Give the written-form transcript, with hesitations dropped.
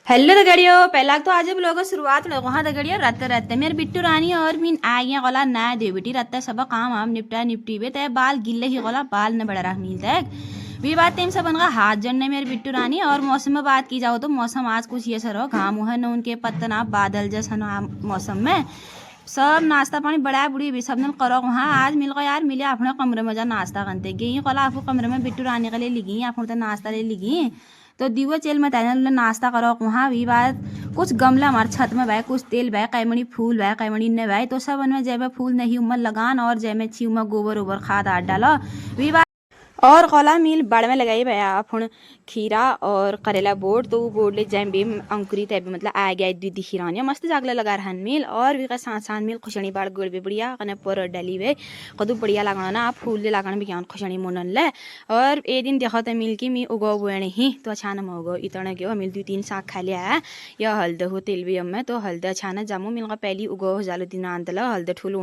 Hello दगड़ियों, पहला तो आज ब्लॉग शुरुआत वहाँ दगड़ियों रत्ते रत्ते मेरे बिट्टू रानी और मीन आ गया गोला ना दे बेटी रत्ते सब काम आम निपटा निपटी बे ते बाल गिल्ले ही गोला बाल न बड़ा रहा मिल तक भी बात तेम सब उनका हाथ जड़ने मेरे बिट्टू रानी। और मौसम में बात की जाओ तो मौसम आज कुछ ये सर हो घाम है न उनके पत्तना बादल जैसा न मौसम में सब नाश्ता पानी बड़ा बुढ़ी भी सब ने करो वहाँ आज मिल गया यार मिले अपने कमरे में जा नाश्ता करते गई कला आपको कमरे में बिट्टू रानी के लिए लिगी आप तो नाश्ता ले लिगी तो दीवो चेल में तैन नाश्ता करो वहाँ भी बात कुछ गमला हमारे छत में भाई कुछ तेल भाई कैमणी फूल भाई कैमणी ने भाई तो सब उनमें जय में फूल नहीं उमर लगान और जय में छी उमर गोबर ओबर खाद आट डालो भी बात और कला मिल बाड़ में लगाई भैया आप खीरा और करेला बोर्ड तो वो बोर्ड ले जाए भी अंकुरित है मतलब आ गया दीदी खीरानी मस्त जागला लगा रहन मिल और भी का साथ साथ मिल खुशनी बाड़ गुड़ भी बढ़िया कने पर डाली वे कदू बढ़िया लगाना ना आप फूल ले लगाना भी क्या खुशनी मुनन ले। और ए दिन देखो तो मिल की मी उगो बुए नहीं तो अच्छा न उगो इतना गयो मिल 2-3 साग खा लिया है या हल्द हो तेल भी में तो हल्द अच्छा न जामू मिल का पहली उगो हो जालो दिन आंतला हल्द ठूल